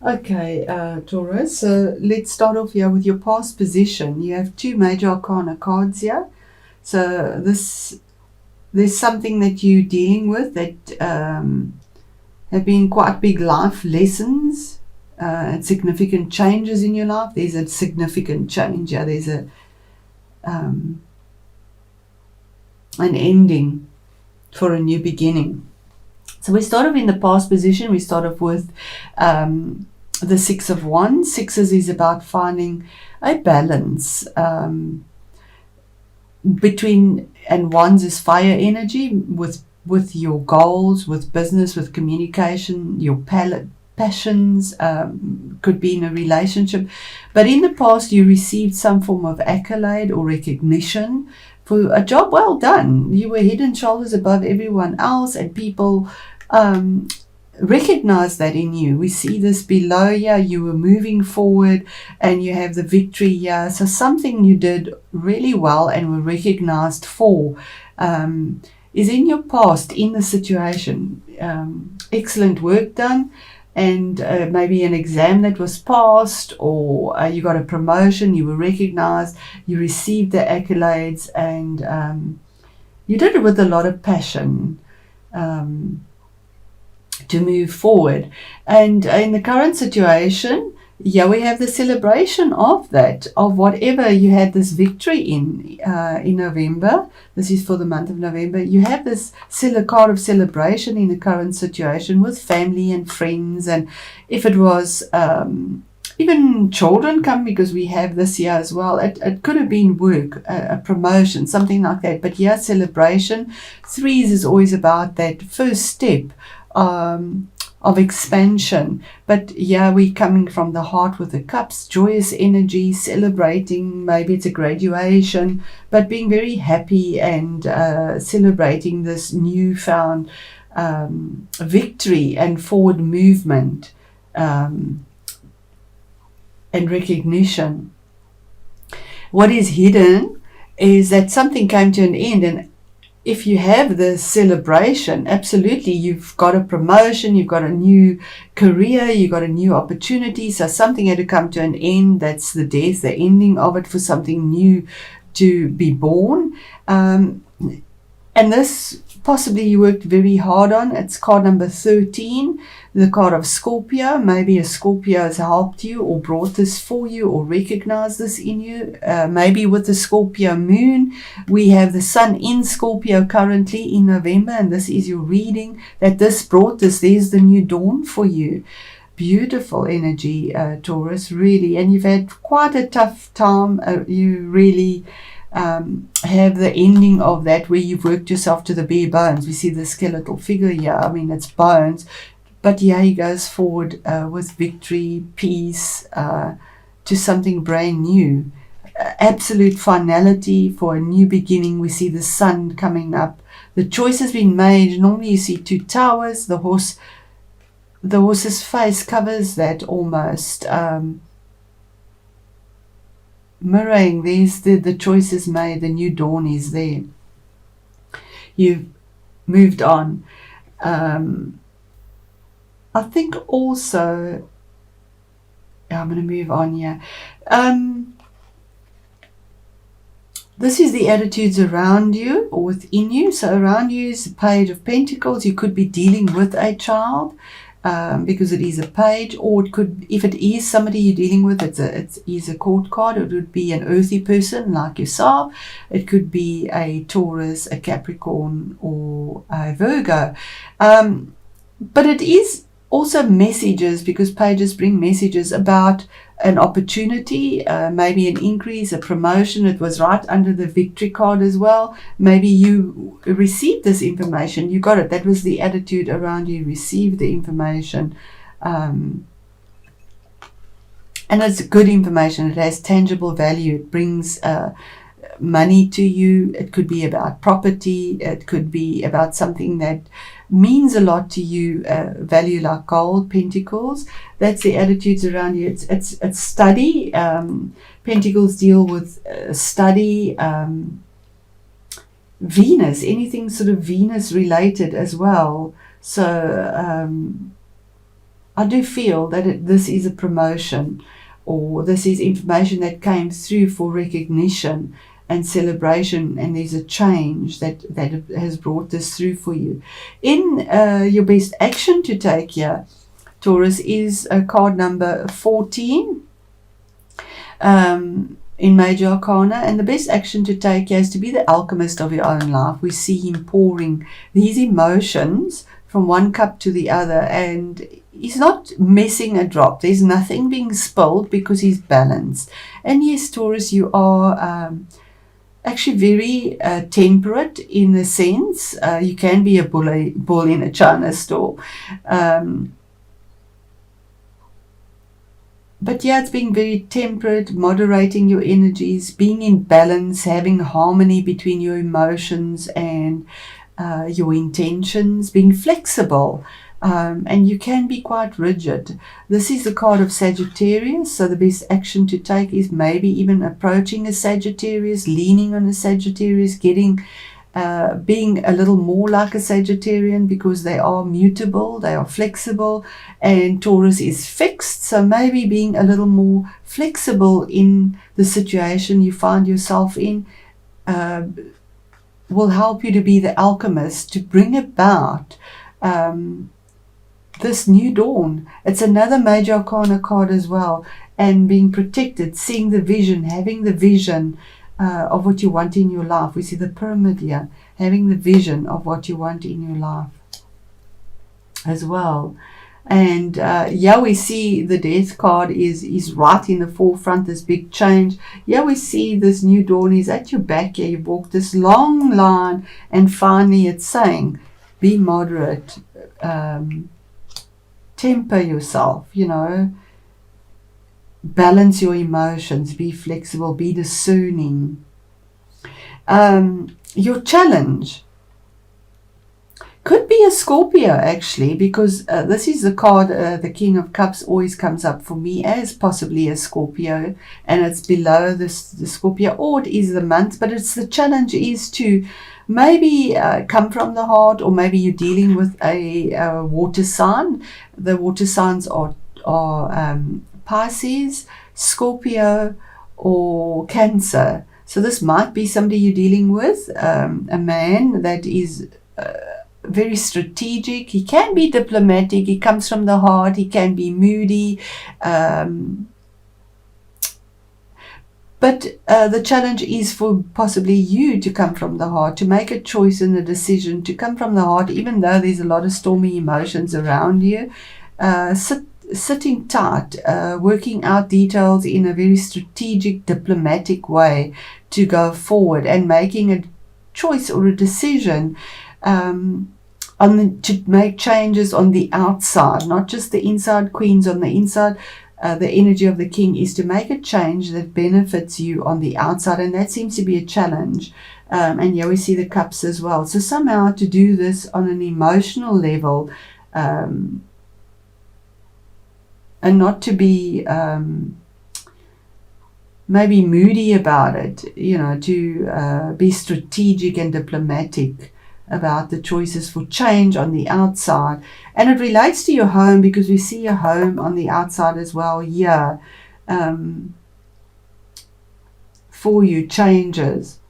Okay, Taurus. So let's start off here with your past position. You have two major arcana cards here. So there's something that you're dealing with that have been quite big life lessons and significant changes in your life. There's a significant change. Yeah, there's um, an ending for a new beginning. So we start off in the past position. We start off with the Six of Wands. Sixes is about finding a balance between, and Wands is fire energy with your goals, with business, with communication, your passions, could be in a relationship. But in the past, you received some form of accolade or recognition for a job well done. You were head and shoulders above everyone else, and people recognize that in you. We see this below here. You were moving forward and you have the victory here. So something you did really well and were recognized for is in your past, in the situation. Excellent work done. And maybe an exam that was passed, or you got a promotion, you were recognized, you received the accolades, and you did it with a lot of passion. To move forward. And in the current situation, yeah, we have the celebration of that, of whatever you had this victory in November. This is for the month of November. You have this card of celebration in the current situation with family and friends. And if it was even children come, because we have this year as well. It could have been work, a promotion, something like that. But yeah, celebration. Threes is always about that first step of expansion. But yeah, we're coming from the heart with the cups, joyous energy, celebrating. Maybe it's a graduation, but being very happy and celebrating this newfound victory and forward movement and recognition. What is hidden is that something came to an end, and if you have the celebration, absolutely, you've got a promotion, you've got a new career, you've got a new opportunity. So something had to come to an end. That's the death, the ending of it, for something new to be born. And this possibly you worked very hard on. It's card number 13, the card of Scorpio. Maybe a Scorpio has helped you or brought this for you or recognized this in you. Maybe with the Scorpio moon, we have the sun in Scorpio currently in November, and this is your reading that this brought this. There's the new dawn for you. Beautiful energy, Taurus, really. And you've had quite a tough time. You really have the ending of that, where you've worked yourself to the bare bones. We see the skeletal figure here. I mean, it's bones. But yeah, he goes forward with victory, peace, to something brand new. Absolute finality for a new beginning. We see the sun coming up. The choice has been made. Normally you see two towers. The horse's face covers that almost. Mirroring these, the choice is made. The new dawn is there. You've moved on. I think also, I'm going to move on here. This is the attitudes around you or within you. So around you is the Page of Pentacles. You could be dealing with a child because it is a page, or it could, if it is somebody you're dealing with, it is a court card. It would be an earthy person like yourself. It could be a Taurus, a Capricorn, or a Virgo. But it is also messages, because pages bring messages about an opportunity, maybe an increase, a promotion. It was right under the victory card as well. Maybe you received this information, you got it. That was the attitude around you, received the information. And it's good information. It has tangible value. It brings money to you. It could be about property. It could be about something that means a lot to you, value like gold, pentacles. That's the attitudes around you. It's study. Pentacles deal with study. Venus, anything sort of Venus related as well. So I do feel that this is a promotion, or this is information that came through for recognition and celebration, and there's a change that has brought this through for you. In your best action to take here, Taurus, is card number 14 in Major Arcana, and the best action to take here is to be the alchemist of your own life. We see him pouring these emotions from one cup to the other, and he's not missing a drop. There's nothing being spilled because he's balanced. And yes, Taurus, you are actually very temperate in a sense. You can be a bull in a china store. But yeah, it's being very temperate, moderating your energies, being in balance, having harmony between your emotions and your intentions, being flexible. And you can be quite rigid. This is the card of Sagittarius, so the best action to take is maybe even approaching a Sagittarius, leaning on a Sagittarius, being a little more like a Sagittarian, because they are mutable, they are flexible, and Taurus is fixed, so maybe being a little more flexible in the situation you find yourself in will help you to be the alchemist, to bring about this new dawn. It's another Major Arcana card as well, and being protected, seeing the vision, having the vision of what you want in your life. We see the pyramid here, having the vision of what you want in your life as well. And we see the death card is right in the forefront, this big change. We see this new dawn is at your back here. You've walked this long line, and finally it's saying, be moderate, temper yourself, balance your emotions, be flexible, be discerning. Your challenge could be a Scorpio, actually, because this is the card, the King of Cups always comes up for me as possibly a Scorpio, and it's below the Scorpio, or it is the month, but it's the challenge is to maybe come from the heart, or maybe you're dealing with a water sign. The water signs are Pisces, Scorpio, or Cancer. So this might be somebody you're dealing with, a man that is very strategic. He can be diplomatic. He comes from the heart. He can be moody. But the challenge is for possibly you to come from the heart, to make a choice and a decision, to come from the heart, even though there's a lot of stormy emotions around you. Sitting tight, working out details in a very strategic, diplomatic way to go forward, and making a choice or a decision to make changes on the outside, not just the inside. Queens on the inside. The energy of the King is to make a change that benefits you on the outside, and that seems to be a challenge. And here we see the cups as well. So somehow to do this on an emotional level, and not to be maybe moody about it, to be strategic and diplomatic about the choices for change on the outside. And it relates to your home, because we see your home on the outside as well here, for you, changes.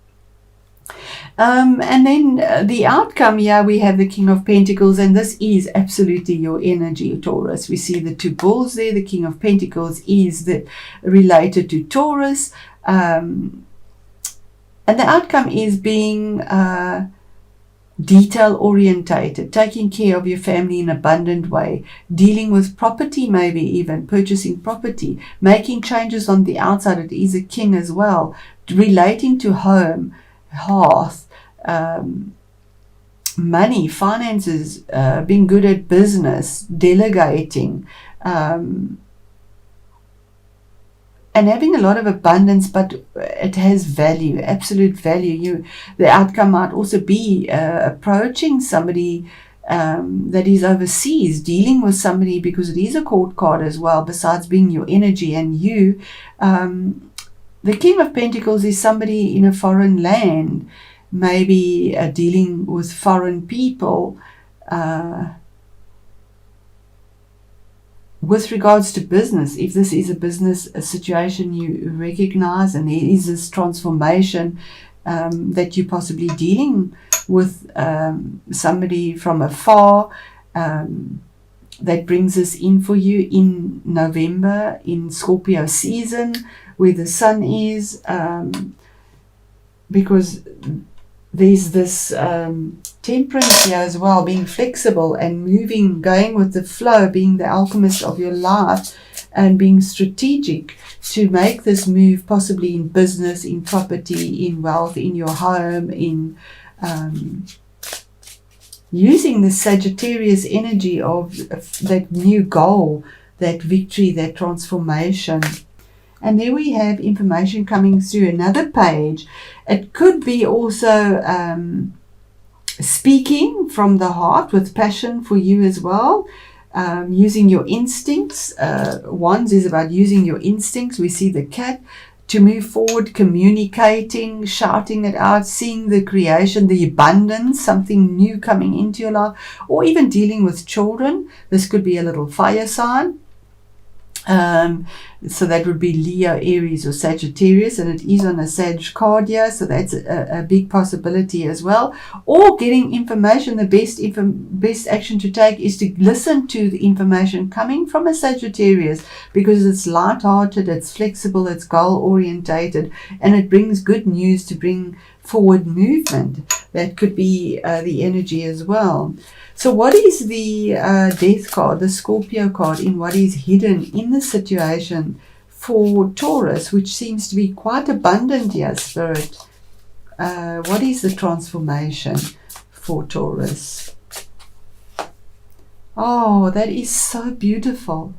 And then the outcome here, we have the King of Pentacles, and this is absolutely your energy, Taurus. We see the two bulls there. The King of Pentacles is related to Taurus, and the outcome is being detail orientated, taking care of your family in an abundant way, dealing with property, maybe even purchasing property, making changes on the outside. It is a king as well, relating to home, hearth, money, finances, being good at business, delegating, and having a lot of abundance, but it has value, absolute value. The outcome might also be approaching somebody that is overseas, dealing with somebody, because it is a court card as well, besides being your energy and you. The King of Pentacles is somebody in a foreign land, maybe dealing with foreign people, with regards to business, if this is a situation you recognize and there is this transformation that you're possibly dealing with somebody from afar, that brings us in for you in November, in Scorpio season, where the sun is, because there's this temperance here as well, being flexible and moving, going with the flow, being the alchemist of your life, and being strategic to make this move, possibly in business, in property, in wealth, in your home, in using the Sagittarius energy of that new goal, that victory, that transformation. And there we have information coming through another page. It could be also speaking from the heart with passion for you as well, using your instincts. Wands is about using your instincts. We see the cat, to move forward, communicating, shouting it out, seeing the creation, the abundance, something new coming into your life, or even dealing with children. This could be a little fire sign. So that would be Leo, Aries, or Sagittarius, and it is on a Sag card here, so that's a big possibility as well. Or getting information. The best action to take is to listen to the information coming from a Sagittarius, because it's light-hearted, it's flexible, it's goal-orientated, and it brings good news to bring forward movement. That could be the energy as well. So what is the death card, the Scorpio card, in what is hidden in the situation for Taurus, which seems to be quite abundant here, Spirit? What is the transformation for Taurus? Oh, that is so beautiful.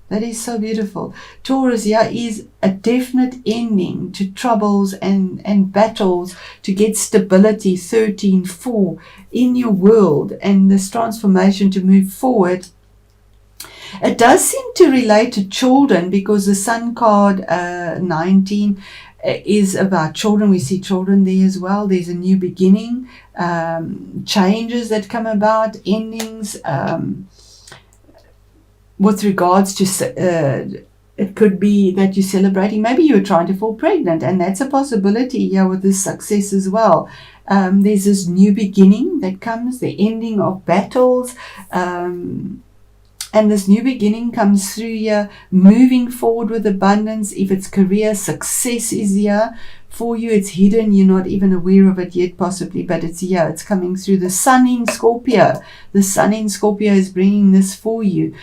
That is so beautiful. Taurus here is a definite ending to troubles and battles, to get stability, 13-4 in your world, and this transformation to move forward. It does seem to relate to children, because the Sun card 19 is about children. We see children there as well. There's a new beginning, changes that come about, endings. With regards to, it could be that you're celebrating, maybe you're trying to fall pregnant, and that's a possibility here with this success as well. There's this new beginning that comes, the ending of battles, and this new beginning comes through here, moving forward with abundance. If it's career, success is here for you. It's hidden, you're not even aware of it yet possibly, but it's here, it's coming through. The Sun in Scorpio, the Sun in Scorpio is bringing this for you.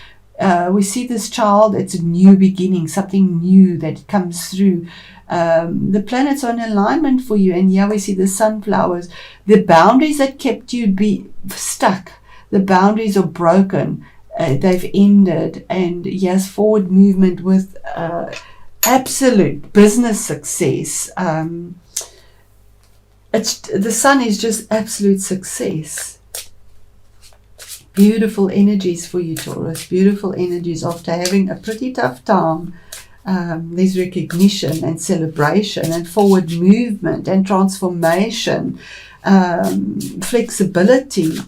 We see this child, it's a new beginning, something new that comes through. The planets are in alignment for you, and here we see the sunflowers. The boundaries that kept you stuck, the boundaries are broken, they've ended, and yes, forward movement with absolute business success. The sun is just absolute success. Beautiful energies for you, Taurus. Beautiful energies after having a pretty tough time. There's recognition and celebration and forward movement and transformation, flexibility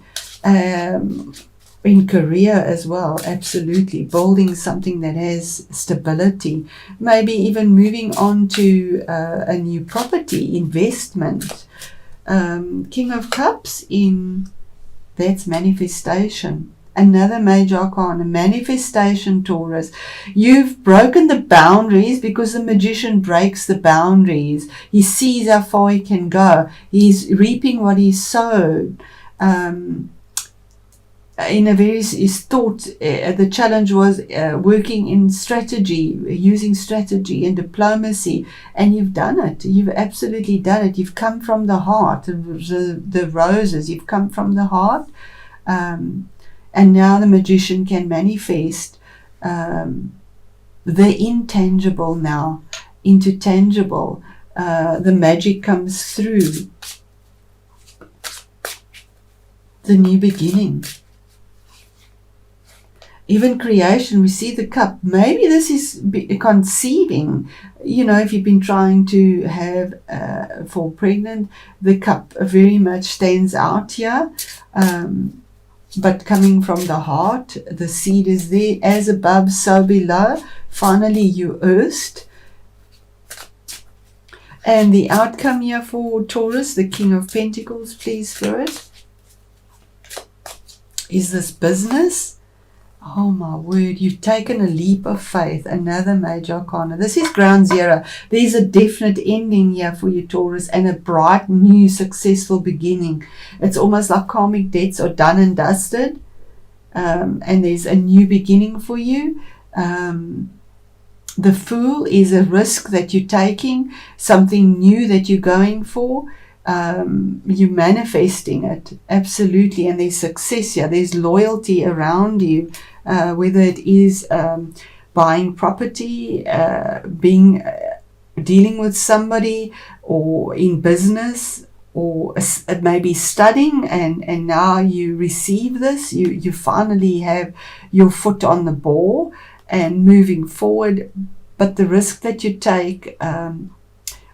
in career as well. Absolutely. Building something that has stability. Maybe even moving on to a new property, investment. King of Cups in... That's manifestation. Another major arcana, manifestation, Taurus. You've broken the boundaries, because the magician breaks the boundaries. He sees how far he can go. He's reaping what he's sowed. In a very, his thought, the challenge was working in strategy, using strategy and diplomacy, and you've done it. You've absolutely done it. You've come from the heart, the roses. You've come from the heart, and now the magician can manifest the intangible now into tangible. The magic comes through. The new beginning. Even creation, we see the cup. Maybe this is conceiving. You know, if you've been trying to fall pregnant, the cup very much stands out here. but coming from the heart. The seed is there, as above, so below. Finally, you earthed. And the outcome here for Taurus, the King of Pentacles, please, Spirit, is this business. Oh my word, you've taken a leap of faith, another major arcana. This is ground zero. There's a definite ending here for you, Taurus, and a bright, new, successful beginning. It's almost like karmic debts are done and dusted, and there's a new beginning for you. The Fool is a risk that you're taking, something new that you're going for. You're manifesting it, absolutely, and there's success here. There's loyalty around you, whether it is buying property, dealing with somebody, or in business, or maybe studying, and now you receive this. You finally have your foot on the ball and moving forward. But the risk that you take,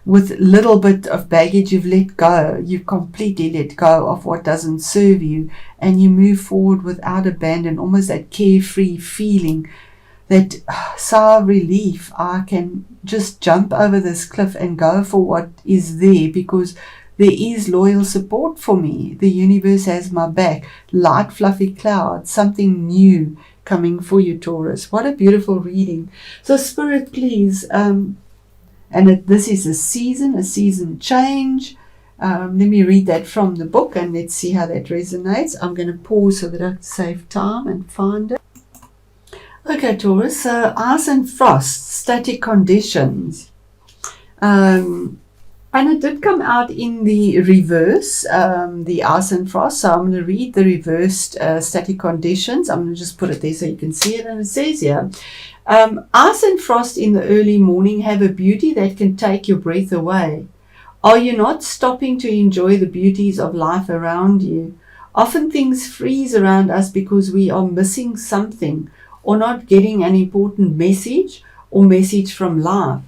with a little bit of baggage, you've let go. You completely let go of what doesn't serve you, and you move forward without abandon, almost that carefree feeling, that sigh of relief. I can just jump over this cliff and go for what is there, because there is loyal support for me. The universe has my back. Light fluffy cloud, something new coming for you, Taurus. What a beautiful reading. So Spirit, please, this is a season change. Let me read that from the book, and let's see how that resonates. I'm going to pause so that I can save time and find it. Okay, Taurus, so ice and frost, static conditions. And it did come out in the reverse, the ice and frost. So I'm going to read the reversed static conditions. I'm going to just put it there so you can see it. And it says here, ice and frost in the early morning have a beauty that can take your breath away. Are you not stopping to enjoy the beauties of life around you? Often things freeze around us because we are missing something, or not getting an important message or message from life.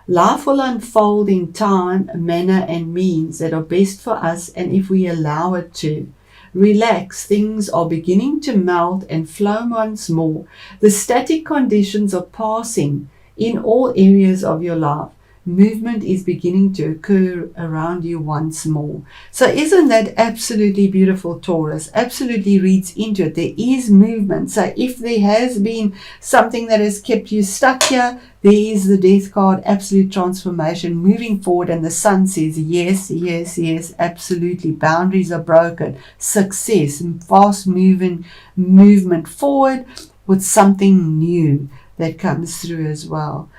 Life will unfold in time, manner, and means that are best for us, and if we allow it to. Relax, things are beginning to melt and flow once more. The static conditions are passing in all areas of your life. Movement is beginning to occur around you once more. So isn't that absolutely beautiful, Taurus? Absolutely reads into it. There is movement. So if there has been something that has kept you stuck here, there is the death card, absolute transformation, moving forward, and the sun says yes, yes, yes, absolutely. Boundaries are broken. Success, fast movement forward with something new that comes through as well.